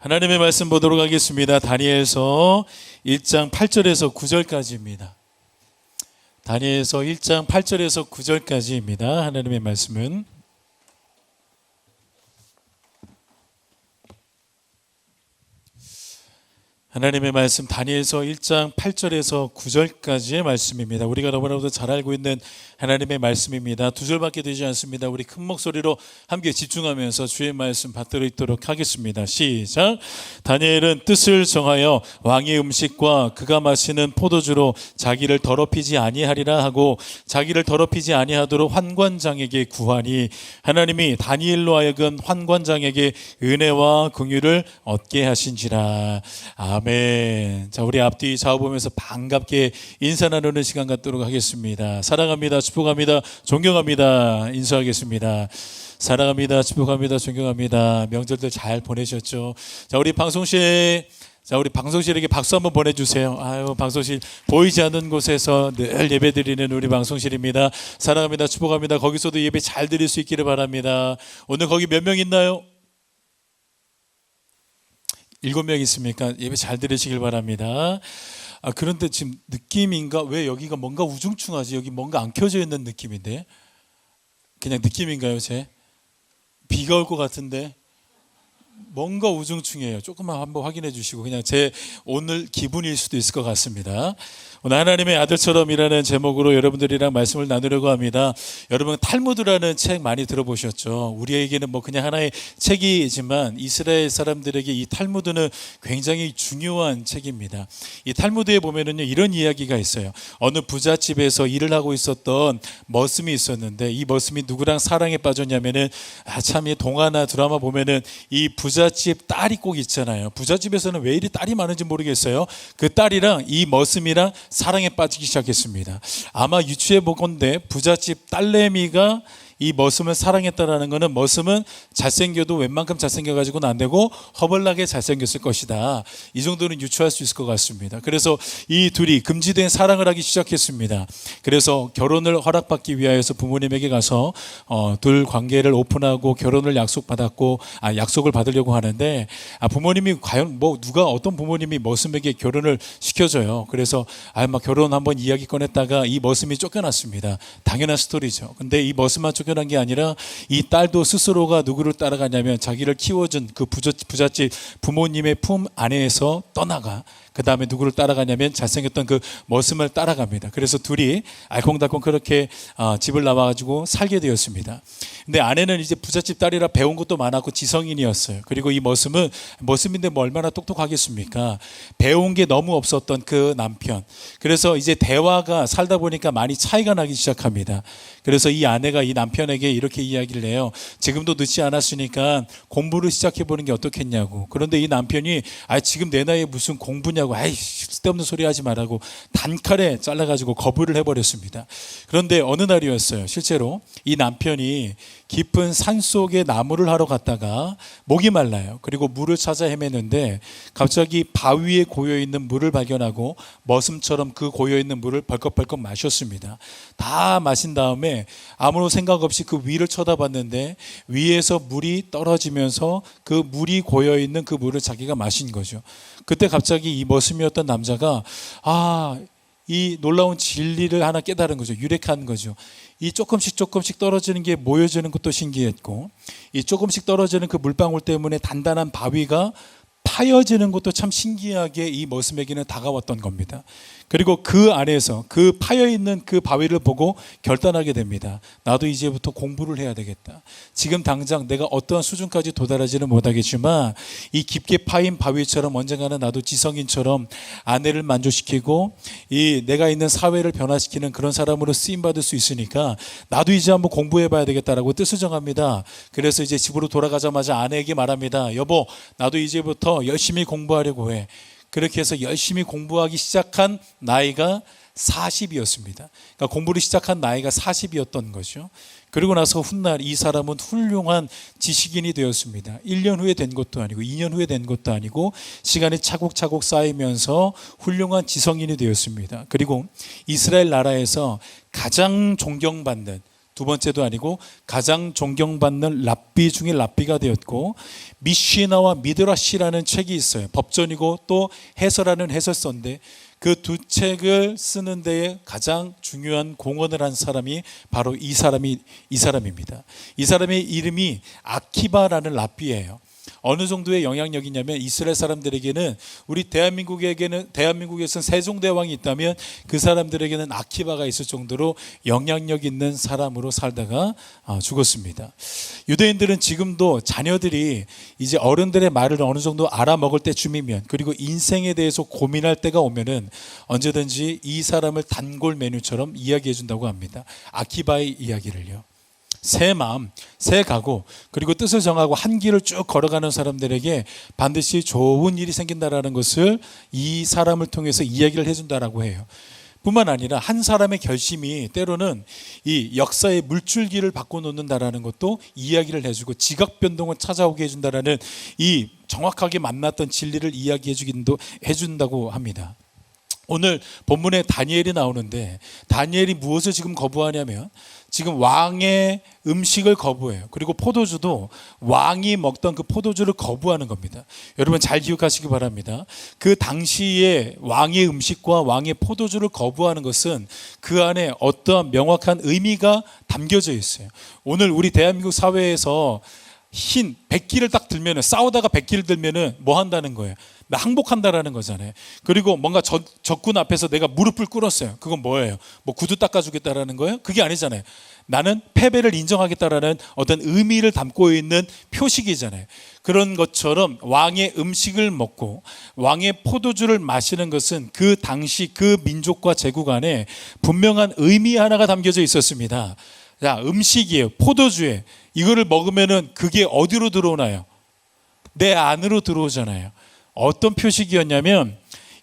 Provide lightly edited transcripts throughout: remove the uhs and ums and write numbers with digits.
하나님의 말씀 보도록 하겠습니다. 다니엘서 1장 8절에서 9절까지입니다. 다니엘서 1장 8절에서 9절까지입니다. 하나님의 말씀은 하나님의 말씀 다니엘서 1장 8절에서 9절까지의 말씀입니다. 우리가 너무나도 잘 알고 있는 하나님의 말씀입니다. 두 절밖에 되지 않습니다. 우리 큰 목소리로 함께 집중하면서 주의 말씀 받들어있도록 하겠습니다. 시작. 다니엘은 뜻을 정하여 왕의 음식과 그가 마시는 포도주로 자기를 더럽히지 아니하리라 하고 자기를 더럽히지 아니하도록 환관장에게 구하니 하나님이 다니엘로 하여금 환관장에게 은혜와 긍휼을 얻게 하신지라. 아멘. 자, 우리 앞뒤 좌우 보면서 반갑게 인사 나누는 시간 갖도록 하겠습니다. 사랑합니다. 축복합니다. 존경합니다. 인사하겠습니다. 사랑합니다. 축복합니다. 존경합니다. 명절들 잘 보내셨죠? 자, 우리 방송실에게 박수 한번 보내주세요. 아유, 방송실 보이지 않는 곳에서 늘 예배 드리는 우리 방송실입니다. 사랑합니다. 축복합니다. 거기서도 예배 잘 드릴 수 있기를 바랍니다. 오늘 거기 몇 명 있나요? 7명 있습니까? 예배 잘 들으시길 바랍니다. 그런데 지금 느낌인가? 왜 여기가 뭔가 우중충하지? 여기 뭔가 안 켜져 있는 느낌인데? 그냥 느낌인가요, 비가 올 것 같은데? 뭔가 우중충해요. 조금만 한번 확인해 주시고 그냥 제 오늘 기분일 수도 있을 것 같습니다. 오늘 하나님의 아들처럼이라는 제목으로 여러분들이랑 말씀을 나누려고 합니다. 여러분 탈무드라는 책 많이 들어보셨죠? 우리에게는 뭐 그냥 하나의 책이지만 이스라엘 사람들에게 이 탈무드는 굉장히 중요한 책입니다. 이 탈무드에 보면은요 이런 이야기가 있어요. 어느 부잣집에서 일을 하고 있었던 머슴이 있었는데 이 머슴이 누구랑 사랑에 빠졌냐면은 참 이 동화나 드라마 보면은 이 부잣집 딸이 꼭 있잖아요. 부잣집에서는 왜 이리 딸이 많은지 모르겠어요. 그 딸이랑 이 머슴이랑 사랑에 빠지기 시작했습니다. 아마 유추해 보건대 부잣집 딸내미가 이 머슴을 사랑했다라는 것은 머슴은 잘생겨도 웬만큼 잘생겨가지고는 안 되고 허벌나게 잘생겼을 것이다. 이 정도는 유추할 수 있을 것 같습니다. 그래서 이 둘이 금지된 사랑을 하기 시작했습니다. 그래서 결혼을 허락받기 위하여서 부모님에게 가서 둘 관계를 오픈하고 결혼을 약속을 받으려고 하는데 부모님이 과연 누가 어떤 부모님이 머슴에게 결혼을 시켜줘요. 그래서 막 결혼 한번 이야기 꺼냈다가 이 머슴이 쫓겨났습니다. 당연한 스토리죠. 근데 이 머슴만 쫓겨난 게 아니라 이 딸도 스스로가 누구를 따라가냐면 자기를 키워준 그 부잣집 부모님의 품 안에서 떠나가. 그 다음에 누구를 따라가냐면 잘생겼던 그 머슴을 따라갑니다. 그래서 둘이 알콩달콩 그렇게 집을 나와가지고 살게 되었습니다. 근데 아내는 이제 부잣집 딸이라 배운 것도 많았고 지성인이었어요. 그리고 이 머슴인데 뭐 얼마나 똑똑하겠습니까? 배운 게 너무 없었던 그 남편. 그래서 이제 대화가 살다 보니까 많이 차이가 나기 시작합니다. 그래서 이 아내가 이 남편에게 이렇게 이야기를 해요. 지금도 늦지 않았으니까 공부를 시작해보는 게 어떻겠냐고. 그런데 이 남편이 지금 내 나이에 무슨 공부냐고 쓸데없는 소리 하지 말라고 단칼에 잘라가지고 거부를 해버렸습니다. 그런데 어느 날이었어요. 실제로 이 남편이 깊은 산속에 나무를 하러 갔다가 목이 말라요. 그리고 물을 찾아 헤매는데 갑자기 바위에 고여있는 물을 발견하고 머슴처럼 그 고여있는 물을 벌컥벌컥 마셨습니다. 다 마신 다음에 아무런 생각 없이 그 위를 쳐다봤는데 위에서 물이 떨어지면서 그 물이 고여있는 그 물을 자기가 마신 거죠. 그때 갑자기 이 머슴이었던 남자가 이 놀라운 진리를 하나 깨달은 거죠. 유력한 거죠. 이 조금씩 떨어지는 게 모여지는 것도 신기했고 이 조금씩 떨어지는 그 물방울 때문에 단단한 바위가 파여지는 것도 참 신기하게 이 머슴에게는 다가왔던 겁니다. 그리고 그 안에서 그 파여있는 그 바위를 보고 결단하게 됩니다. 나도 이제부터 공부를 해야 되겠다. 지금 당장 내가 어떠한 수준까지 도달하지는 못하겠지만 이 깊게 파인 바위처럼 언젠가는 나도 지성인처럼 아내를 만족시키고 이 내가 있는 사회를 변화시키는 그런 사람으로 쓰임받을 수 있으니까 나도 이제 한번 공부해봐야 되겠다라고 뜻을 정합니다. 그래서 이제 집으로 돌아가자마자 아내에게 말합니다. 여보, 나도 이제부터 열심히 공부하려고 해. 그렇게 해서 열심히 공부하기 시작한 나이가 40이었습니다. 그러니까 공부를 시작한 나이가 40이었던 거죠. 그리고 나서 훗날 이 사람은 훌륭한 지식인이 되었습니다. 1년 후에 된 것도 아니고 2년 후에 된 것도 아니고 시간이 차곡차곡 쌓이면서 훌륭한 지성인이 되었습니다. 그리고 이스라엘 나라에서 가장 존경받는 두 번째도 아니고 가장 존경받는 랍비 중에 랍비가 되었고, 미시나와 미드라시라는 책이 있어요. 법전이고 또 해설하는 해설서인데, 그 두 책을 쓰는 데에 가장 중요한 공헌을 한 사람이 바로 이 사람입니다. 이 사람의 이름이 아키바라는 랍비예요. 어느 정도의 영향력이 있냐면, 이스라엘 사람들에게는, 우리 대한민국에서는 세종대왕이 있다면 그 사람들에게는 아키바가 있을 정도로 영향력 있는 사람으로 살다가 죽었습니다. 유대인들은 지금도 자녀들이 이제 어른들의 말을 어느 정도 알아먹을 때쯤이면, 그리고 인생에 대해서 고민할 때가 오면은 언제든지 이 사람을 단골 메뉴처럼 이야기해 준다고 합니다. 아키바의 이야기를요. 새 마음, 새 각오, 그리고 뜻을 정하고 한 길을 쭉 걸어가는 사람들에게 반드시 좋은 일이 생긴다라는 것을 이 사람을 통해서 이야기를 해준다라고 해요. 뿐만 아니라 한 사람의 결심이 때로는 이 역사의 물줄기를 바꿔놓는다라는 것도 이야기를 해주고, 지각 변동을 찾아오게 해준다라는, 이 정확하게 만났던 진리를 해준다고 합니다. 오늘 본문에 다니엘이 나오는데, 다니엘이 무엇을 지금 거부하냐면, 지금 왕의 음식을 거부해요. 그리고 포도주도 왕이 먹던 그 포도주를 거부하는 겁니다. 여러분 잘 기억하시기 바랍니다. 그 당시에 왕의 음식과 왕의 포도주를 거부하는 것은 그 안에 어떠한 명확한 의미가 담겨져 있어요. 오늘 우리 대한민국 사회에서 흰 백기를 딱 들면은, 싸우다가 백기를 들면은 뭐 한다는 거예요? 나 항복한다라는 거잖아요. 그리고 뭔가 적군 앞에서 내가 무릎을 꿇었어요. 그건 뭐예요? 뭐 구두 닦아주겠다라는 거예요? 그게 아니잖아요. 나는 패배를 인정하겠다라는 어떤 의미를 담고 있는 표식이잖아요. 그런 것처럼 왕의 음식을 먹고 왕의 포도주를 마시는 것은 그 당시 그 민족과 제국 안에 분명한 의미 하나가 담겨져 있었습니다. 자, 음식이에요. 포도주에 이거를 먹으면은 그게 어디로 들어오나요? 내 안으로 들어오잖아요. 어떤 표식이었냐면,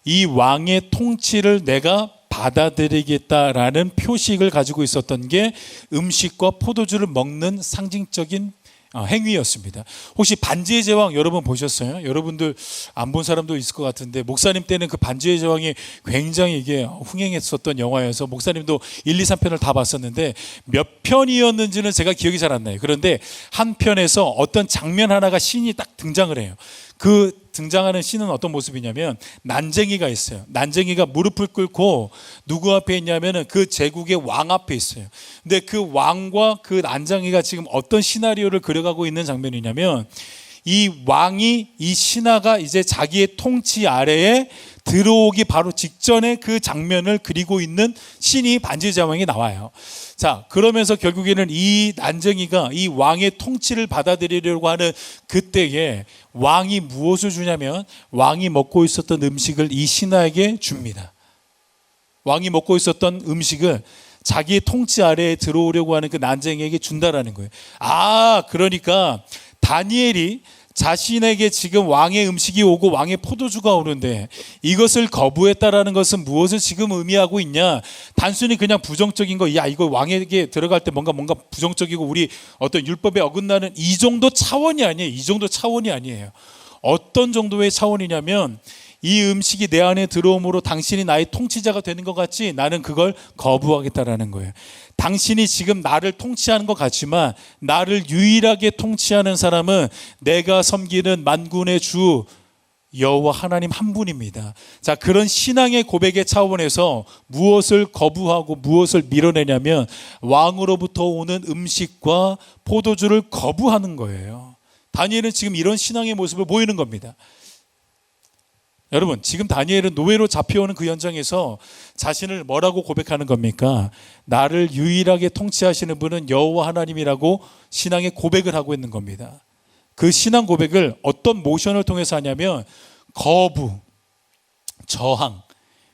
이 왕의 통치를 내가 받아들이겠다라는 표식을 가지고 있었던 게 음식과 포도주를 먹는 상징적인 행위였습니다. 혹시 반지의 제왕 여러분 보셨어요? 여러분들 안 본 사람도 있을 것 같은데, 목사님 때는 그 반지의 제왕이 굉장히 이게 흥행했었던 영화여서 목사님도 1, 2, 3편을 다 봤었는데, 몇 편이었는지는 제가 기억이 잘 안 나요. 그런데 한 편에서 어떤 장면 하나가 씬이 딱 등장을 해요. 그 등장하는 씬은 어떤 모습이냐면, 난쟁이가 있어요. 난쟁이가 무릎을 꿇고 누구 앞에 있냐면은 그 제국의 왕 앞에 있어요. 근데 그 왕과 그 난쟁이가 지금 어떤 시나리오를 그려가고 있는 장면이냐면, 이 왕이, 이 신하가 이제 자기의 통치 아래에 들어오기 바로 직전에 그 장면을 그리고 있는 씬이 반지의 제왕에 나와요. 자, 그러면서 결국에는 이 난쟁이가 이 왕의 통치를 받아들이려고 하는 그때에 왕이 무엇을 주냐면, 왕이 먹고 있었던 음식을 이 신하에게 줍니다. 왕이 먹고 있었던 음식을 자기의 통치 아래에 들어오려고 하는 그 난쟁이에게 준다라는 거예요. 그러니까 다니엘이 자신에게 지금 왕의 음식이 오고 왕의 포도주가 오는데 이것을 거부했다라는 것은 무엇을 지금 의미하고 있냐? 단순히 그냥 부정적인 거, 야 이거 왕에게 들어갈 때 뭔가 부정적이고 우리 어떤 율법에 어긋나는 이 정도 차원이 아니에요. 이 정도 차원이 아니에요. 어떤 정도의 차원이냐면, 이 음식이 내 안에 들어옴으로 당신이 나의 통치자가 되는 것 같지? 나는 그걸 거부하겠다라는 거예요. 당신이 지금 나를 통치하는 것 같지만 나를 유일하게 통치하는 사람은 내가 섬기는 만군의 주 여호와 하나님 한 분입니다. 자, 그런 신앙의 고백의 차원에서 무엇을 거부하고 무엇을 밀어내냐면, 왕으로부터 오는 음식과 포도주를 거부하는 거예요. 다니엘은 지금 이런 신앙의 모습을 보이는 겁니다. 여러분, 지금 다니엘은 노예로 잡혀오는 그 현장에서 자신을 뭐라고 고백하는 겁니까? 나를 유일하게 통치하시는 분은 여호와 하나님이라고 신앙의 고백을 하고 있는 겁니다. 그 신앙 고백을 어떤 모션을 통해서 하냐면, 거부, 저항,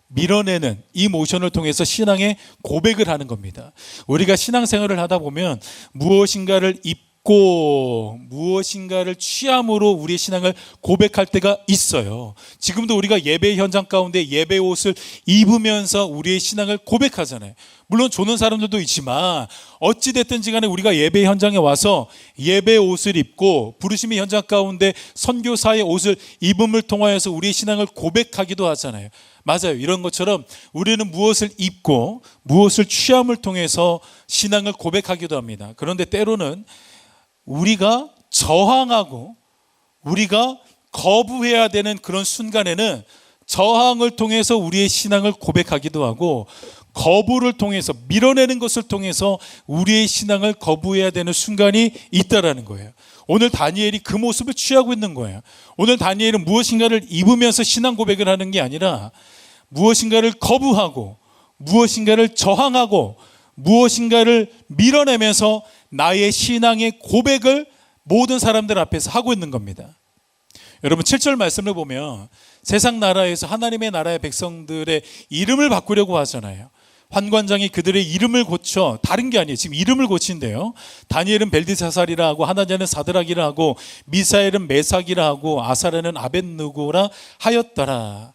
밀어내는 이 모션을 통해서 신앙의 고백을 하는 겁니다. 우리가 신앙생활을 하다 보면 무엇인가를 입고 무엇인가를 취함으로 우리의 신앙을 고백할 때가 있어요. 지금도 우리가 예배 현장 가운데 예배 옷을 입으면서 우리의 신앙을 고백하잖아요. 물론 조는 사람들도 있지만 어찌됐든지 간에 우리가 예배 현장에 와서 예배 옷을 입고 부르심의 현장 가운데 선교사의 옷을 입음을 통하여서 우리의 신앙을 고백하기도 하잖아요. 맞아요. 이런 것처럼 우리는 무엇을 입고 무엇을 취함을 통해서 신앙을 고백하기도 합니다. 그런데 때로는 우리가 저항하고 우리가 거부해야 되는 그런 순간에는 저항을 통해서 우리의 신앙을 고백하기도 하고 거부를 통해서 밀어내는 것을 통해서 우리의 신앙을 거부해야 되는 순간이 있다라는 거예요. 오늘 다니엘이 그 모습을 취하고 있는 거예요. 오늘 다니엘은 무엇인가를 입으면서 신앙 고백을 하는 게 아니라 무엇인가를 거부하고 무엇인가를 저항하고 무엇인가를 밀어내면서 나의 신앙의 고백을 모든 사람들 앞에서 하고 있는 겁니다. 여러분 7절 말씀을 보면 세상 나라에서 하나님의 나라의 백성들의 이름을 바꾸려고 하잖아요. 환관장이 그들의 이름을 고쳐, 다른 게 아니에요. 지금 이름을 고친대요. 다니엘은 벨드사살이라 하고 하나냐는 사드락이라 하고 미사엘은 메삭이라 하고 아사랴는 아벳느고라 하였더라.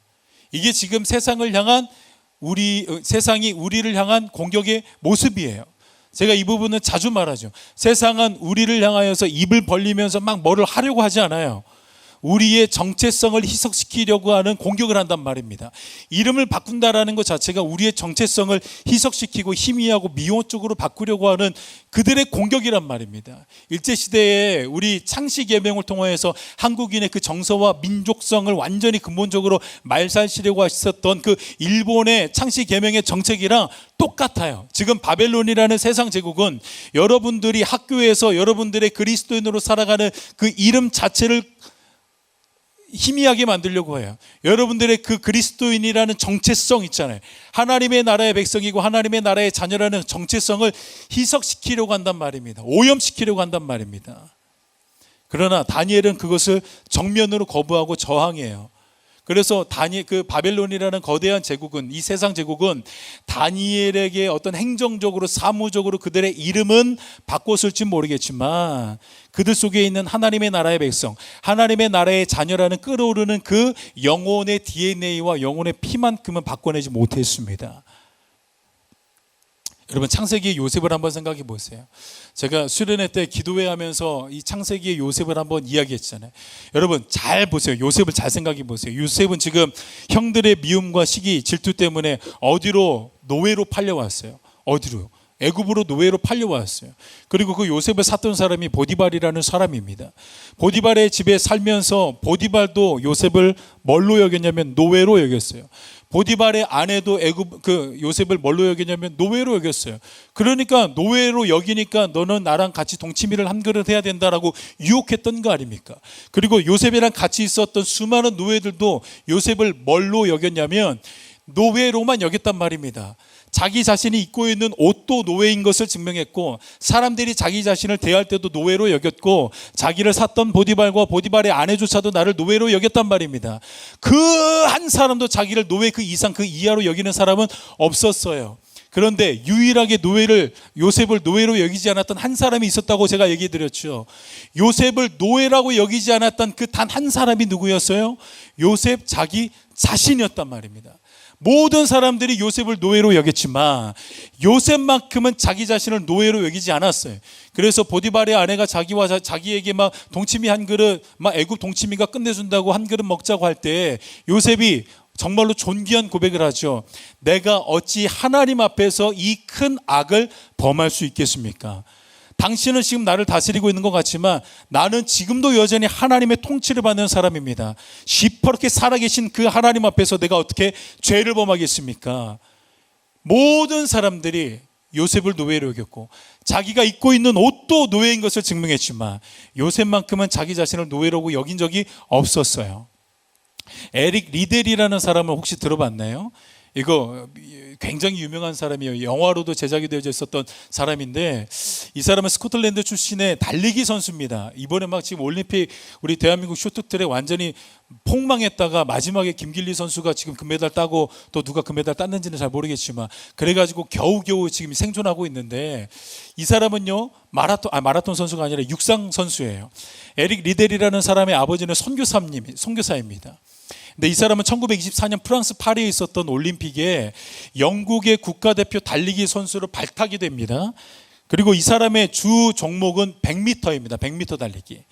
이게 지금 세상을 향한 세상이 우리를 향한 공격의 모습이에요. 제가 이 부분은 자주 말하죠. 세상은 우리를 향하여서 입을 벌리면서 막 뭐를 하려고 하지 않아요. 우리의 정체성을 희석시키려고 하는 공격을 한단 말입니다. 이름을 바꾼다라는 것 자체가 우리의 정체성을 희석시키고 희미하고 미온적으로 바꾸려고 하는 그들의 공격이란 말입니다. 일제시대에 우리 창씨개명을 통해서 한국인의 그 정서와 민족성을 완전히 근본적으로 말살시려고 하셨던 그 일본의 창씨개명의 정책이랑 똑같아요. 지금 바벨론이라는 세상 제국은 여러분들이 학교에서 여러분들의 그리스도인으로 살아가는 그 이름 자체를 희미하게 만들려고 해요. 여러분들의 그 그리스도인이라는 정체성 있잖아요. 하나님의 나라의 백성이고 하나님의 나라의 자녀라는 정체성을 희석시키려고 한단 말입니다. 오염시키려고 한단 말입니다. 그러나 다니엘은 그것을 정면으로 거부하고 저항해요. 그래서 그 바벨론이라는 거대한 제국은, 이 세상 제국은 다니엘에게 어떤 행정적으로 사무적으로 그들의 이름은 바꿨을지 모르겠지만 그들 속에 있는 하나님의 나라의 백성, 하나님의 나라의 자녀라는 끓어오르는 그 영혼의 DNA와 영혼의 피만큼은 바꿔내지 못했습니다. 여러분 창세기의 요셉을 한번 생각해 보세요. 제가 수련회 때 기도회 하면서 이 창세기의 요셉을 한번 이야기했잖아요. 여러분 잘 보세요. 요셉을 잘 생각해 보세요. 요셉은 지금 형들의 미움과 시기, 질투 때문에 어디로 노예로 팔려왔어요. 어디로? 애굽으로 노예로 팔려왔어요. 그리고 그 요셉을 샀던 사람이 보디발이라는 사람입니다. 보디발의 집에 살면서 보디발도 요셉을 뭘로 여겼냐면 노예로 여겼어요. 보디발의 아내도 요셉을 뭘로 여기냐면 노예로 여겼어요. 그러니까 노예로 여기니까 너는 나랑 같이 동치미를 한 그릇 해야 된다라고 유혹했던 거 아닙니까? 그리고 요셉이랑 같이 있었던 수많은 노예들도 요셉을 뭘로 여겼냐면 노예로만 여겼단 말입니다. 자기 자신이 입고 있는 옷도 노예인 것을 증명했고 사람들이 자기 자신을 대할 때도 노예로 여겼고 자기를 샀던 보디발과 보디발의 아내조차도 나를 노예로 여겼단 말입니다. 그 한 사람도 자기를 노예 그 이상 그 이하로 여기는 사람은 없었어요. 그런데 유일하게 요셉을 노예로 여기지 않았던 한 사람이 있었다고 제가 얘기 드렸죠. 요셉을 노예라고 여기지 않았던 그 단 한 사람이 누구였어요? 요셉 자기 자신이었단 말입니다. 모든 사람들이 요셉을 노예로 여겼지만 요셉만큼은 자기 자신을 노예로 여기지 않았어요. 그래서 보디발의 아내가 자기에게 막 동치미 한 그릇, 막 애굽 동치미가 끝내준다고 한 그릇 먹자고 할 때 요셉이 정말로 존귀한 고백을 하죠. 내가 어찌 하나님 앞에서 이 큰 악을 범할 수 있겠습니까? 당신은 지금 나를 다스리고 있는 것 같지만 나는 지금도 여전히 하나님의 통치를 받는 사람입니다. 시퍼렇게 살아계신 그 하나님 앞에서 내가 어떻게 죄를 범하겠습니까? 모든 사람들이 요셉을 노예로 여겼고 자기가 입고 있는 옷도 노예인 것을 증명했지만 요셉만큼은 자기 자신을 노예로 여긴 적이 없었어요. 에릭 리델이라는 사람을 혹시 들어봤나요? 이거 굉장히 유명한 사람이에요. 영화로도 제작이 되어져 있었던 사람인데, 이 사람은 스코틀랜드 출신의 달리기 선수입니다. 이번에 막 지금 올림픽 우리 대한민국 쇼트트랙 완전히 폭망했다가 마지막에 김길리 선수가 지금 금메달 따고, 또 누가 금메달 땄는지는 잘 모르겠지만 그래가지고 겨우겨우 지금 생존하고 있는데, 이 사람은요 마라톤 선수가 아니라 육상 선수예요. 에릭 리델이라는 사람의 아버지는 선교사입니다. 근데 이 사람은 1924년 프랑스 파리에 있었던 올림픽에 영국의 국가대표 달리기 선수로 발탁이 됩니다. 그리고 이 사람의 주 종목은 100m입니다. 100m 달리기.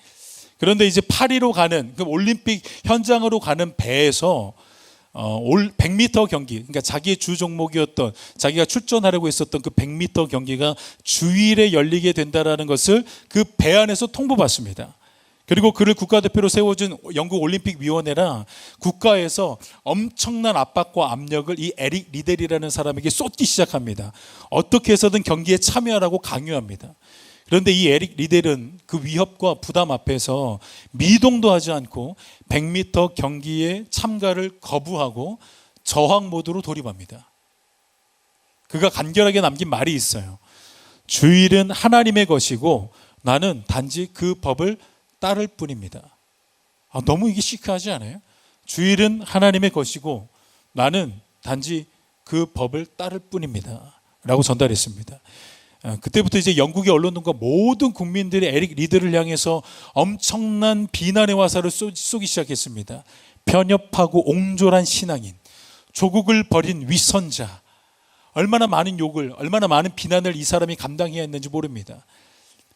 그런데 이제 파리로 가는, 그 올림픽 현장으로 가는 배에서 100m 경기, 그러니까 자기의 주 종목이었던, 자기가 출전하려고 했었던 그 100m 경기가 주일에 열리게 된다라는 것을 그 배 안에서 통보받습니다. 그리고 그를 국가대표로 세워준 영국 올림픽 위원회랑 국가에서 엄청난 압박과 압력을 이 에릭 리델이라는 사람에게 쏟기 시작합니다. 어떻게 해서든 경기에 참여하라고 강요합니다. 그런데 이 에릭 리델은 그 위협과 부담 앞에서 미동도 하지 않고 100m 경기에 참가를 거부하고 저항 모드로 돌입합니다. 그가 간결하게 남긴 말이 있어요. 주일은 하나님의 것이고 나는 단지 그 법을 따를 뿐입니다. 너무 이게 시크하지 않아요? 주일은 하나님의 것이고 나는 단지 그 법을 따를 뿐입니다 라고 전달했습니다. 그때부터 이제 영국의 언론들과 모든 국민들이 에릭 리델을 향해서 엄청난 비난의 화살을 쏘기 시작했습니다. 편협하고 옹졸한 신앙인, 조국을 버린 위선자, 얼마나 많은 욕을, 얼마나 많은 비난을 이 사람이 감당해야 했는지 모릅니다.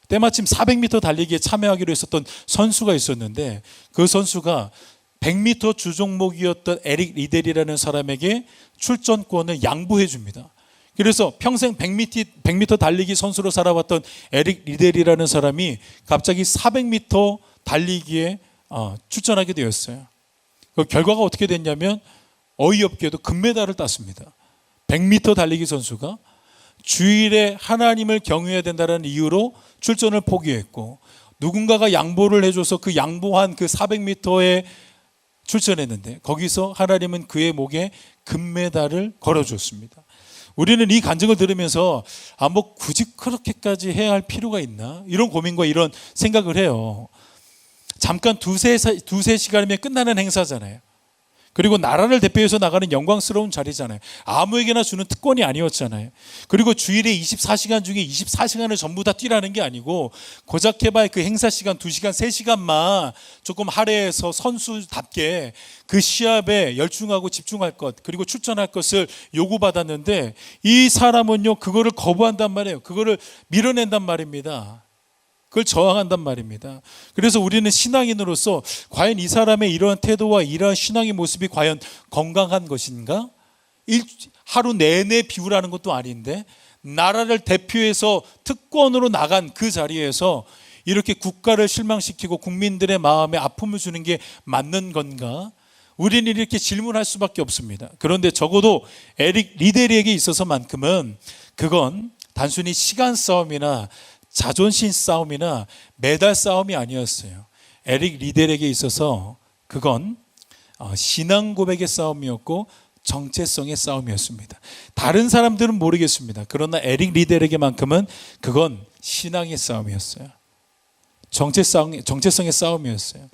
때마침 400m 달리기에 참여하기로 했었던 선수가 있었는데, 그 선수가 100m 주종목이었던 에릭 리델이라는 사람에게 출전권을 양보해 줍니다. 그래서 평생 100m 달리기 선수로 살아왔던 에릭 리델이라는 사람이 갑자기 400m 달리기에 출전하게 되었어요. 그 결과가 어떻게 됐냐면 어이없게도 금메달을 땄습니다. 100m 달리기 선수가 주일에 하나님을 경외해야 된다는 이유로 출전을 포기했고, 누군가가 양보를 해줘서 그 양보한 그 400m에 출전했는데 거기서 하나님은 그의 목에 금메달을 걸어줬습니다. 우리는 이 간증을 들으면서 뭐 굳이 그렇게까지 해야 할 필요가 있나, 이런 고민과 이런 생각을 해요. 잠깐 두세 시간이면 끝나는 행사잖아요. 그리고 나라를 대표해서 나가는 영광스러운 자리잖아요. 아무에게나 주는 특권이 아니었잖아요. 그리고 주일에 24시간 중에 24시간을 전부 다 뛰라는 게 아니고 고작 해봐야 그 행사 시간 2시간, 3시간만 조금 할애해서 선수답게 그 시합에 열중하고 집중할 것, 그리고 출전할 것을 요구받았는데, 이 사람은요 그거를 거부한단 말이에요. 그거를 밀어낸단 말입니다. 그걸 저항한단 말입니다. 그래서 우리는 신앙인으로서 과연 이 사람의 이러한 태도와 이러한 신앙의 모습이 과연 건강한 것인가? 하루 내내 비우라는 것도 아닌데 나라를 대표해서 특권으로 나간 그 자리에서 이렇게 국가를 실망시키고 국민들의 마음에 아픔을 주는 게 맞는 건가? 우리는 이렇게 질문할 수밖에 없습니다. 그런데 적어도 에릭 리델에게 있어서만큼은 그건 단순히 시간 싸움이나 자존심 싸움이나 메달 싸움이 아니었어요. 에릭 리델에게 있어서 그건 신앙 고백의 싸움이었고 정체성의 싸움이었습니다. 다른 사람들은 모르겠습니다. 그러나 에릭 리델에게만큼은 그건 신앙의 싸움이었어요. 정체성의 싸움이었어요.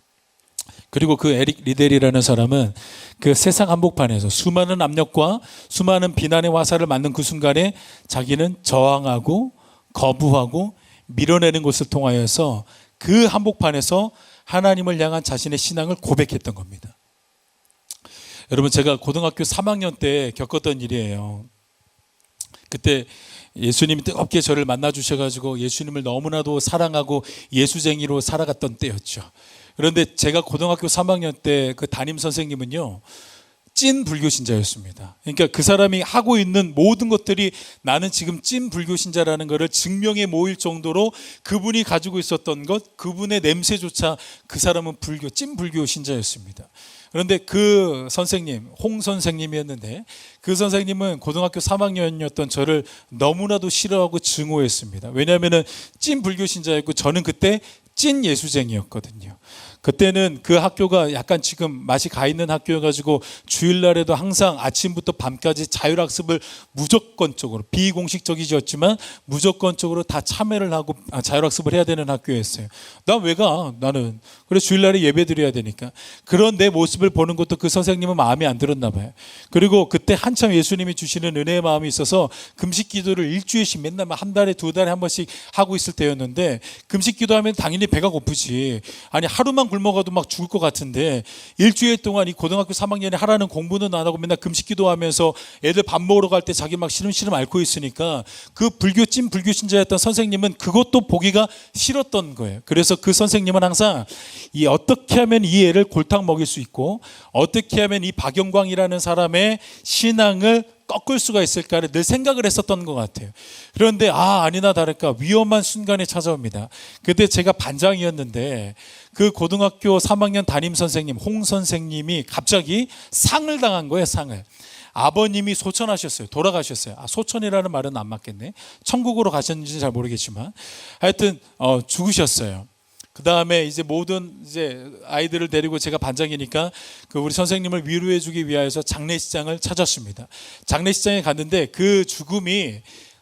그리고 그 에릭 리델이라는 사람은 그 세상 한복판에서 수많은 압력과 수많은 비난의 화살을 맞는 그 순간에 자기는 저항하고 거부하고 밀어내는 것을 통하여서 그 한복판에서 하나님을 향한 자신의 신앙을 고백했던 겁니다. 여러분, 제가 고등학교 3학년 때 겪었던 일이에요. 그때 예수님이 뜨겁게 저를 만나 주셔가지고 예수님을 너무나도 사랑하고 예수쟁이로 살아갔던 때였죠. 그런데 제가 고등학교 3학년 때 그 담임 선생님은요 찐 불교신자였습니다. 그러니까 그 사람이 하고 있는 모든 것들이 나는 지금 찐 불교신자라는 것을 증명해 모일 정도로 그분이 가지고 있었던 것, 그분의 냄새조차 그 사람은 찐 불교신자였습니다. 그런데 그 선생님, 홍 선생님이었는데 그 선생님은 고등학교 3학년이었던 저를 너무나도 싫어하고 증오했습니다. 왜냐하면 찐 불교신자였고 저는 그때 찐 예수쟁이였거든요. 그때는 그 학교가 약간 지금 맛이 가 있는 학교여가지고 주일날에도 항상 아침부터 밤까지 자율학습을 무조건적으로, 비공식적이었지만 무조건적으로 다 참여를 하고 자율학습을 해야 되는 학교였어요. 난 왜 가? 나는. 그래서 주일날에 예배 드려야 되니까. 그런 내 모습을 보는 것도 그 선생님은 마음에 안 들었나 봐요. 그리고 그때 한참 예수님이 주시는 은혜의 마음이 있어서 금식 기도를 일주일씩 맨날 한 달에 두 달에 한 번씩 하고 있을 때였는데, 금식 기도하면 당연히 배가 고프지. 아니 하루만 굶어가도 막 죽을 것 같은데 일주일 동안 이 고등학교 3학년이 하라는 공부는 안 하고 맨날 금식 기도하면서 애들 밥 먹으러 갈 때 자기 막 시름시름 앓고 있으니까 그 찐 불교 신자였던 선생님은 그것도 보기가 싫었던 거예요. 그래서 그 선생님은 항상 이 어떻게 하면 이 애를 골탕 먹일 수 있고 어떻게 하면 이 박영광이라는 사람의 신앙을 꺾을 수가 있을까를 늘 생각을 했었던 것 같아요. 그런데 아니나 다를까 위험한 순간이 찾아옵니다. 그때 제가 반장이었는데 그 고등학교 3학년 담임 선생님 홍 선생님이 갑자기 상을 당한 거예요. 상을. 아버님이 소천하셨어요. 돌아가셨어요. 소천이라는 말은 안 맞겠네. 천국으로 가셨는지 잘 모르겠지만 하여튼 죽으셨어요. 그 다음에 이제 모든 이제 아이들을 데리고 제가 반장이니까 그 우리 선생님을 위로해주기 위하여서 장례식장을 찾았습니다. 장례식장에 갔는데 그 죽음이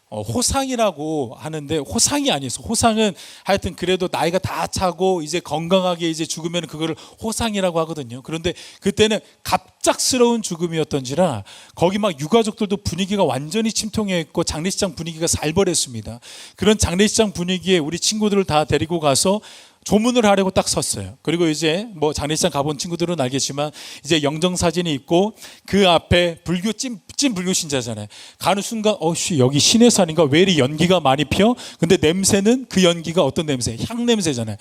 호상이라고 하는데 호상이 아니었어. 호상은 하여튼 그래도 나이가 다 차고 이제 건강하게 이제 죽으면 그거를 호상이라고 하거든요. 그런데 그때는 갑작스러운 죽음이었던지라 거기 막 유가족들도 분위기가 완전히 침통해 있고 장례식장 분위기가 살벌했습니다. 그런 장례식장 분위기에 우리 친구들을 다 데리고 가서 조문을 하려고 딱 섰어요. 그리고 이제 뭐 장례식장 가본 친구들은 알겠지만 이제 영정사진이 있고 그 앞에 찐 불교 신자잖아요. 가는 순간 여기 신해산인가? 왜 이리 연기가 많이 피어? 근데 냄새는 그 연기가 어떤 냄새? 향 냄새잖아요.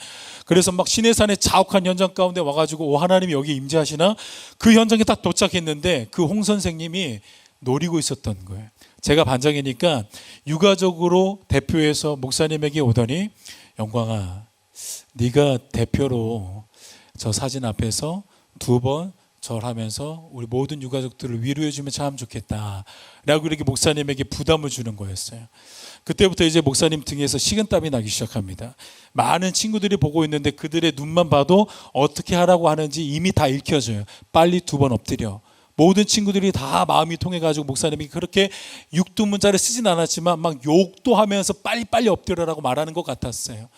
그래서 막 신해산의 자욱한 현장 가운데 와가지고 하나님이 여기 임재하시나? 그 현장에 딱 도착했는데 그 홍 선생님이 노리고 있었던 거예요. 제가 반장이니까 유가족으로 대표해서 목사님에게 오더니 영광아, 네가 대표로 저 사진 앞에서 2번 절하면서 우리 모든 유가족들을 위로해주면 참 좋겠다 라고 이렇게 목사님에게 부담을 주는 거였어요. 그때부터 이제 목사님 등에서 식은땀이 나기 시작합니다. 많은 친구들이 보고 있는데 그들의 눈만 봐도 어떻게 하라고 하는지 이미 다 읽혀져요. 빨리 2번 엎드려. 모든 친구들이 다 마음이 통해가지고 목사님이 그렇게 육두문자를 쓰진 않았지만 막 욕도 하면서 빨리빨리 엎드려라고 말하는 것 같았어요.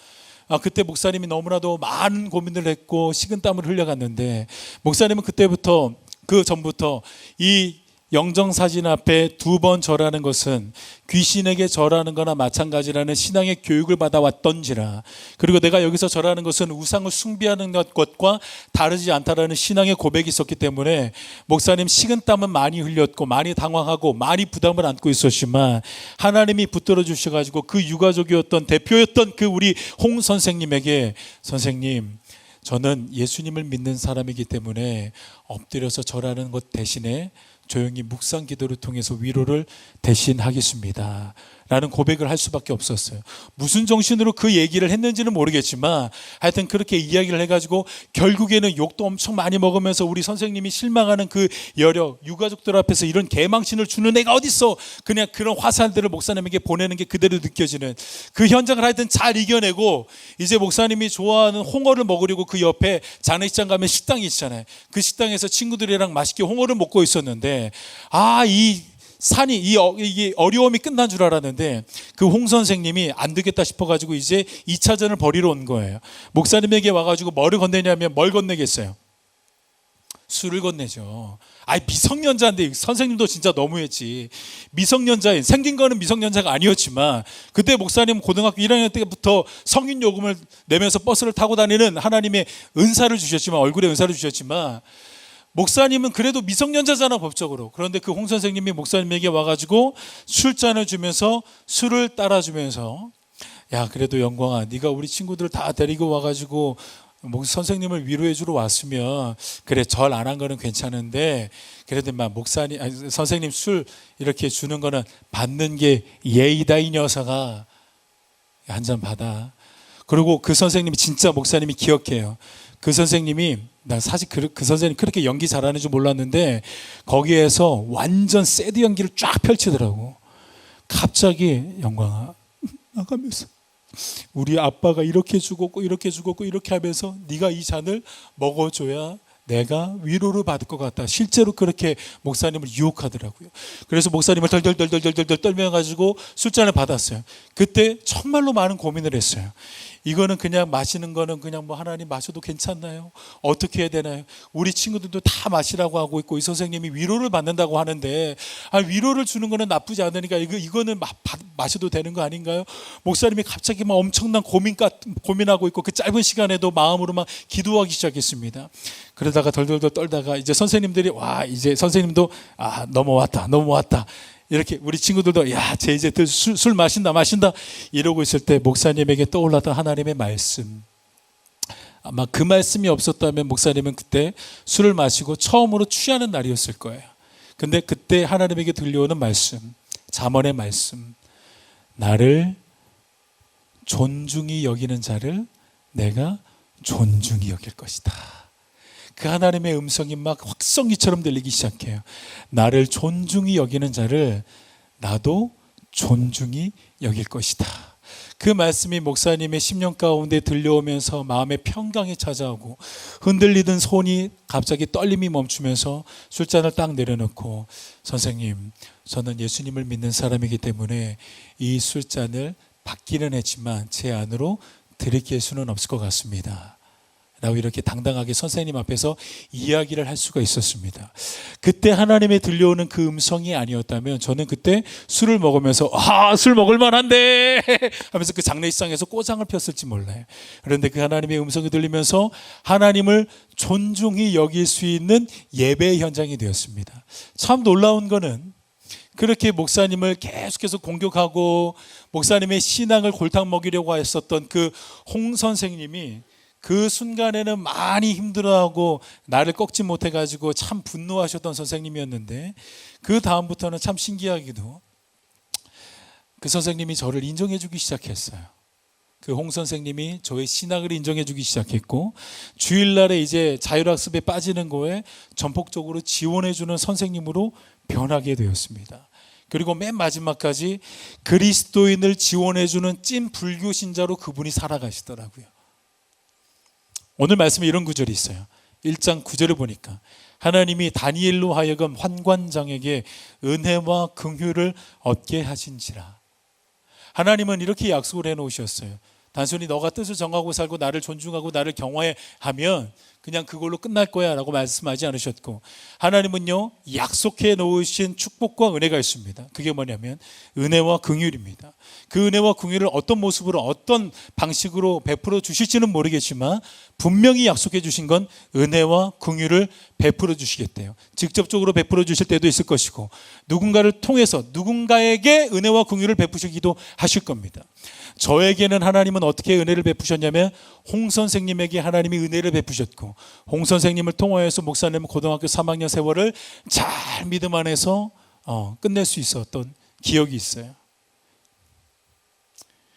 그때 목사님이 너무나도 많은 고민을 했고 식은땀을 흘려갔는데 목사님은 그때부터 그 전부터 이 영정사진 앞에 2번 절하는 것은 귀신에게 절하는 거나 마찬가지라는 신앙의 교육을 받아왔던지라, 그리고 내가 여기서 절하는 것은 우상을 숭배하는 것과 다르지 않다라는 신앙의 고백이 있었기 때문에 목사님 식은땀은 많이 흘렸고 많이 당황하고 많이 부담을 안고 있었지만 하나님이 붙들어 주셔가지고 그 유가족이었던 대표였던 그 우리 홍 선생님에게 선생님, 저는 예수님을 믿는 사람이기 때문에 엎드려서 절하는 것 대신에 조용히 묵상 기도를 통해서 위로를 대신하겠습니다 라는 고백을 할 수밖에 없었어요. 무슨 정신으로 그 얘기를 했는지는 모르겠지만 하여튼 그렇게 이야기를 해가지고 결국에는 욕도 엄청 많이 먹으면서 우리 선생님이 실망하는 그 여력, 유가족들 앞에서 이런 개망신을 주는 애가 어딨어, 그냥 그런 화살들을 목사님에게 보내는 게 그대로 느껴지는 그 현장을 하여튼 잘 이겨내고 이제 목사님이 좋아하는 홍어를 먹으려고 그 옆에 장례식장 가면 식당이 있잖아요. 그 식당에서 친구들이랑 맛있게 홍어를 먹고 있었는데 이게 어려움이 끝난 줄 알았는데 그 홍 선생님이 안 되겠다 싶어가지고 이제 2차전을 벌이러 온 거예요. 목사님에게 와가지고 뭐를 건네냐면 뭘 건네겠어요? 술을 건네죠. 미성년자인데 선생님도 진짜 너무했지. 미성년자인, 생긴 거는 미성년자가 아니었지만 그때 목사님 고등학교 1학년 때부터 성인 요금을 내면서 버스를 타고 다니는 하나님의 은사를 주셨지만, 얼굴에 은사를 주셨지만 목사님은 그래도 미성년자잖아 법적으로. 그런데 그 홍 선생님이 목사님에게 와가지고 술잔을 주면서 술을 따라주면서 야, 그래도 영광아, 네가 우리 친구들 다 데리고 와가지고 선생님을 위로해 주러 왔으면 그래, 절 안 한 거는 괜찮은데 그래도 선생님 술 이렇게 주는 거는 받는 게 예의다 이 녀석아, 한 잔 받아. 그리고 그 선생님이 진짜 목사님이 기억해요. 그 선생님이, 나 사실 그 선생님 그렇게 연기 잘하는 줄 몰랐는데 거기에서 완전 새드 연기를 쫙 펼치더라고. 갑자기 영광아 나가면서 우리 아빠가 이렇게 죽었고 이렇게 죽었고 이렇게 하면서 네가 이 잔을 먹어줘야 내가 위로를 받을 것 같다. 실제로 그렇게 목사님을 유혹하더라고요. 그래서 목사님을 덜덜덜덜덜덜 떨면가지고 술잔을 받았어요. 그때 정말로 많은 고민을 했어요. 이거는 그냥 마시는 거는 그냥 뭐 하나님 마셔도 괜찮나요? 어떻게 해야 되나요? 우리 친구들도 다 마시라고 하고 있고 이 선생님이 위로를 받는다고 하는데 위로를 주는 거는 나쁘지 않으니까 이거는 마셔도 되는 거 아닌가요? 목사님이 갑자기 막 엄청난 고민하고 있고 그 짧은 시간에도 마음으로 막 기도하기 시작했습니다. 그러다가 덜덜덜 떨다가 이제 선생님들이 이제 선생님도 넘어왔다. 이렇게 우리 친구들도 쟤 이제 술 마신다 이러고 있을 때 목사님에게 떠올랐던 하나님의 말씀, 아마 그 말씀이 없었다면 목사님은 그때 술을 마시고 처음으로 취하는 날이었을 거예요. 근데 그때 하나님에게 들려오는 말씀, 잠언의 말씀, 나를 존중히 여기는 자를 내가 존중히 여길 것이다. 그 하나님의 음성이 막 확성기처럼 들리기 시작해요. 나를 존중히 여기는 자를 나도 존중히 여길 것이다. 그 말씀이 목사님의 심령 가운데 들려오면서 마음의 평강이 찾아오고 흔들리던 손이 갑자기 떨림이 멈추면서 술잔을 딱 내려놓고 선생님, 저는 예수님을 믿는 사람이기 때문에 이 술잔을 받기는 했지만 제 안으로 들이킬 수는 없을 것 같습니다. 라고 이렇게 당당하게 선생님 앞에서 이야기를 할 수가 있었습니다. 그때 하나님의 들려오는 그 음성이 아니었다면 저는 그때 술을 먹으면서 술 먹을 만한데 하면서 그 장례식장에서 꼬장을 폈을지 몰라요. 그런데 그 하나님의 음성이 들리면서 하나님을 존중히 여길 수 있는 예배 현장이 되었습니다. 참 놀라운 거는 그렇게 목사님을 계속해서 공격하고 목사님의 신앙을 골탕 먹이려고 했었던 그 홍 선생님이 그 순간에는 많이 힘들어하고 나를 꺾지 못해가지고 참 분노하셨던 선생님이었는데 그 다음부터는 참 신기하게도 그 선생님이 저를 인정해 주기 시작했어요. 그 홍 선생님이 저의 신학을 인정해 주기 시작했고 주일날에 이제 자율학습에 빠지는 거에 전폭적으로 지원해 주는 선생님으로 변하게 되었습니다. 그리고 맨 마지막까지 그리스도인을 지원해 주는 찐 불교 신자로 그분이 살아가시더라고요. 오늘 말씀에 이런 구절이 있어요. 1장 9절을 보니까 하나님이 다니엘로 하여금 환관장에게 은혜와 긍휼을 얻게 하신지라. 하나님은 이렇게 약속을 해놓으셨어요. 단순히 너가 뜻을 정하고 살고 나를 존중하고 나를 경외하면 그냥 그걸로 끝날 거야 라고 말씀하지 않으셨고 하나님은요 약속해 놓으신 축복과 은혜가 있습니다. 그게 뭐냐면 은혜와 긍휼입니다. 그 은혜와 긍휼을 어떤 모습으로 어떤 방식으로 베풀어 주실지는 모르겠지만 분명히 약속해 주신 건 은혜와 긍휼을 베풀어 주시겠대요. 직접적으로 베풀어 주실 때도 있을 것이고 누군가를 통해서 누군가에게 은혜와 긍휼을 베푸시기도 하실 겁니다. 저에게는 하나님은 어떻게 은혜를 베푸셨냐면 홍 선생님에게 하나님이 은혜를 베푸셨고 홍 선생님을 통하여서 목사님은 고등학교 3학년 세월을 잘 믿음 안에서 끝낼 수 있었던 기억이 있어요.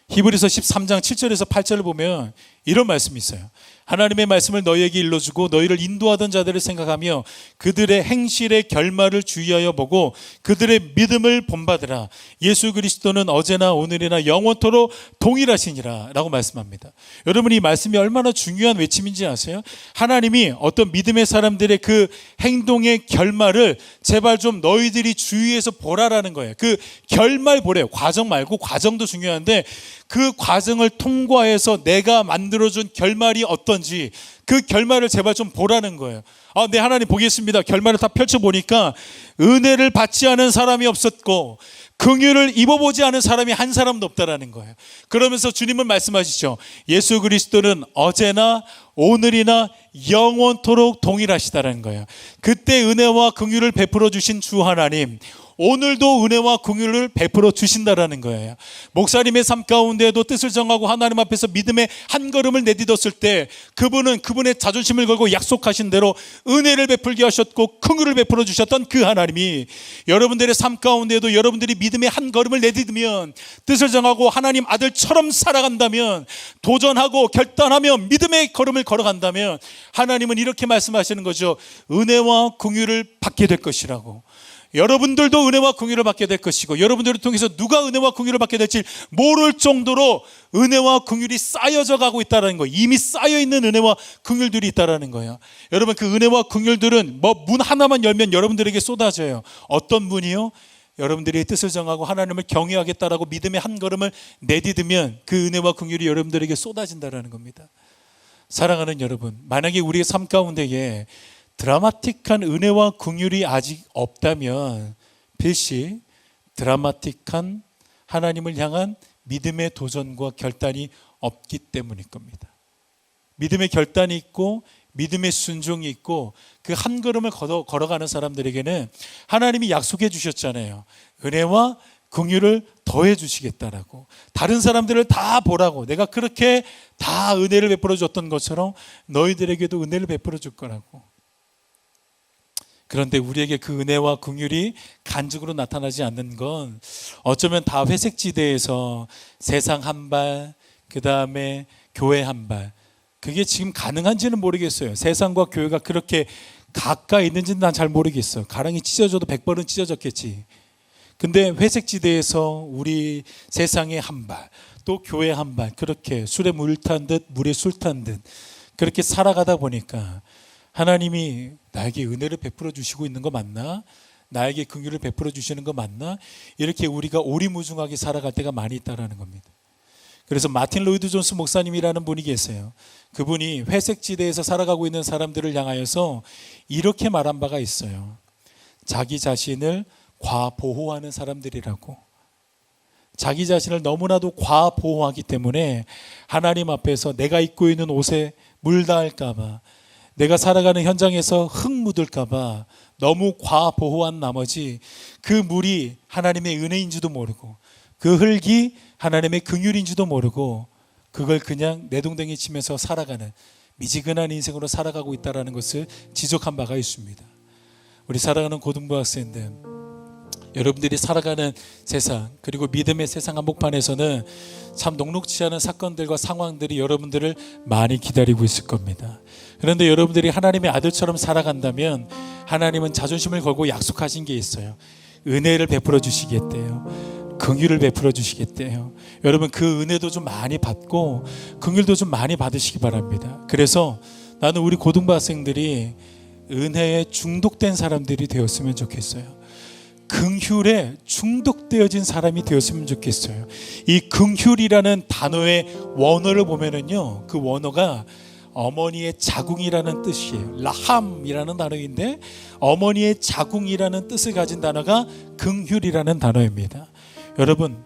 히브리서 13장 7절에서 8절을 보면 이런 말씀이 있어요. 하나님의 말씀을 너희에게 일러주고 너희를 인도하던 자들을 생각하며 그들의 행실의 결말을 주의하여 보고 그들의 믿음을 본받으라. 예수 그리스도는 어제나 오늘이나 영원토록 동일하시니라 라고 말씀합니다. 여러분 이 말씀이 얼마나 중요한 외침인지 아세요? 하나님이 어떤 믿음의 사람들의 그 행동의 결말을 제발 좀 너희들이 주의해서 보라라는 거예요. 그 결말 보래요. 과정 말고 과정도 중요한데 그 과정을 통과해서 내가 만들어준 결말이 어떤지 그 결말을 제발 좀 보라는 거예요. 네 하나님 보겠습니다. 결말을 다 펼쳐보니까 은혜를 받지 않은 사람이 없었고 긍휼을 입어보지 않은 사람이 한 사람도 없다라는 거예요. 그러면서 주님은 말씀하시죠. 예수 그리스도는 어제나 오늘이나 영원토록 동일하시다라는 거예요. 그때 은혜와 긍휼을 베풀어 주신 주 하나님 오늘도 은혜와 긍휼을 베풀어 주신다라는 거예요. 목사님의 삶 가운데에도 뜻을 정하고 하나님 앞에서 믿음의 한 걸음을 내딛었을 때 그분은 그분의 자존심을 걸고 약속하신 대로 은혜를 베풀게 하셨고 긍휼을 베풀어 주셨던 그 하나님이 여러분들의 삶 가운데에도 여러분들이 믿음의 한 걸음을 내딛으면 뜻을 정하고 하나님 아들처럼 살아간다면 도전하고 결단하며 믿음의 걸음을 걸어간다면 하나님은 이렇게 말씀하시는 거죠. 은혜와 긍휼을 받게 될 것이라고. 여러분들도 은혜와 긍휼을 받게 될 것이고 여러분들을 통해서 누가 은혜와 긍휼을 받게 될지 모를 정도로 은혜와 긍휼이 쌓여져 가고 있다는 거예요. 이미 쌓여 있는 은혜와 긍휼들이 있다라는 거예요. 여러분, 그 은혜와 긍휼들은 뭐 문 하나만 열면 여러분들에게 쏟아져요. 어떤 문이요? 여러분들이 뜻을 정하고 하나님을 경외하겠다라고 믿음의 한 걸음을 내디디면 그 은혜와 긍휼이 여러분들에게 쏟아진다라는 겁니다. 사랑하는 여러분, 만약에 우리의 삶 가운데에 드라마틱한 은혜와 긍휼이 아직 없다면 필시 드라마틱한 하나님을 향한 믿음의 도전과 결단이 없기 때문일 겁니다. 믿음의 결단이 있고 믿음의 순종이 있고 그 한 걸음을 걸어가는 사람들에게는 하나님이 약속해 주셨잖아요. 은혜와 긍휼을 더해 주시겠다라고. 다른 사람들을 다 보라고. 내가 그렇게 다 은혜를 베풀어 줬던 것처럼 너희들에게도 은혜를 베풀어 줄 거라고. 그런데 우리에게 그 은혜와 긍휼이 간접으로 나타나지 않는 건 어쩌면 다 회색지대에서 세상 한 발, 그 다음에 교회 한 발, 그게 지금 가능한지는 모르겠어요. 세상과 교회가 그렇게 가까이 있는지는 난 잘 모르겠어요. 가랑이 찢어져도 100번은 찢어졌겠지. 근데 회색지대에서 우리 세상의 한 발, 또 교회 한 발, 그렇게 술에 물 탄 듯 물에 술 탄 듯 그렇게 살아가다 보니까 하나님이 나에게 은혜를 베풀어 주시고 있는 거 맞나? 나에게 긍휼을 베풀어 주시는 거 맞나? 이렇게 우리가 오리무중하게 살아갈 때가 많이 있다라는 겁니다. 그래서 마틴 로이드 존스 목사님이라는 분이 계세요. 그분이 회색지대에서 살아가고 있는 사람들을 향하여서 이렇게 말한 바가 있어요. 자기 자신을 과보호하는 사람들이라고. 자기 자신을 너무나도 과보호하기 때문에 하나님 앞에서 내가 입고 있는 옷에 물 닿을까 봐, 내가 살아가는 현장에서 흙 묻을까 봐 너무 과보호한 나머지 그 물이 하나님의 은혜인지도 모르고 그 흙이 하나님의 긍휼인지도 모르고 그걸 그냥 내동댕이 치면서 살아가는 미지근한 인생으로 살아가고 있다는 것을 지적한 바가 있습니다. 우리 사랑하는 고등부 학생들, 여러분들이 살아가는 세상, 그리고 믿음의 세상 한복판에서는 참 녹록지 않은 사건들과 상황들이 여러분들을 많이 기다리고 있을 겁니다. 그런데 여러분들이 하나님의 아들처럼 살아간다면 하나님은 자존심을 걸고 약속하신 게 있어요. 은혜를 베풀어 주시겠대요. 긍휼을 베풀어 주시겠대요. 여러분, 그 은혜도 좀 많이 받고 긍휼도 좀 많이 받으시기 바랍니다. 그래서 나는 우리 고등부 학생들이 은혜에 중독된 사람들이 되었으면 좋겠어요. 긍휼에 중독되어진 사람이 되었으면 좋겠어요. 이 긍휼이라는 단어의 원어를 보면은요, 그 원어가 어머니의 자궁이라는 뜻이에요. 라함이라는 단어인데 어머니의 자궁이라는 뜻을 가진 단어가 긍휼이라는 단어입니다. 여러분,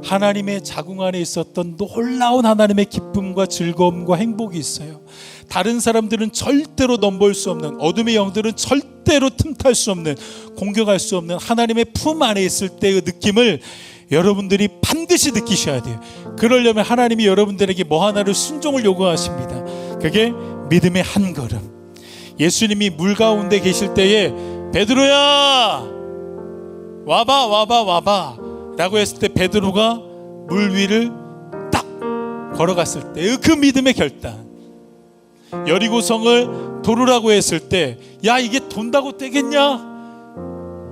하나님의 자궁 안에 있었던 놀라운 하나님의 기쁨과 즐거움과 행복이 있어요. 다른 사람들은 절대로 넘볼 수 없는, 어둠의 영들은 절대로 틈탈 수 없는, 공격할 수 없는 하나님의 품 안에 있을 때의 느낌을 여러분들이 반드시 느끼셔야 돼요. 그러려면 하나님이 여러분들에게 뭐 하나를 순종을 요구하십니다. 그게 믿음의 한 걸음. 예수님이 물 가운데 계실 때에 베드로야 와봐 라고 했을 때 베드로가 물 위를 딱 걸어갔을 때 그 믿음의 결단, 여리고성을 도르라고 했을 때 야 이게 돈다고 되겠냐?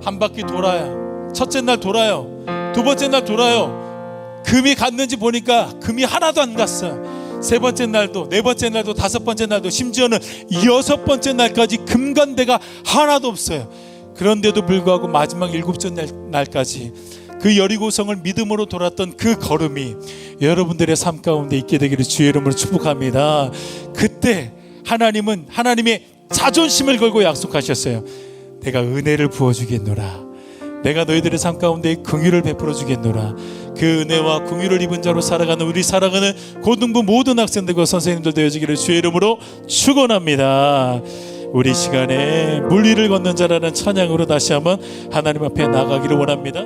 한 바퀴 돌아요. 첫째 날 돌아요. 두 번째 날 돌아요. 금이 갔는지 보니까 금이 하나도 안 갔어요. 세 번째 날도, 네 번째 날도, 다섯 번째 날도, 심지어는 여섯 번째 날까지 금간대가 하나도 없어요. 그런데도 불구하고 마지막 일곱째 날까지 그 여리고성을 믿음으로 돌았던 그 걸음이 여러분들의 삶 가운데 있게 되기를 주의 이름으로 축복합니다. 그때 하나님은 하나님의 자존심을 걸고 약속하셨어요. 내가 은혜를 부어주겠노라. 내가 너희들의 삶 가운데 긍휼을 베풀어 주겠노라. 그 은혜와 긍휼을 입은 자로 살아가는 우리 살아가는 고등부 모든 학생들과 선생님들 되어지기를 주의 이름으로 축원합니다. 우리 시간에 물 위를 걷는 자라는 찬양으로 다시 한번 하나님 앞에 나가기를 원합니다.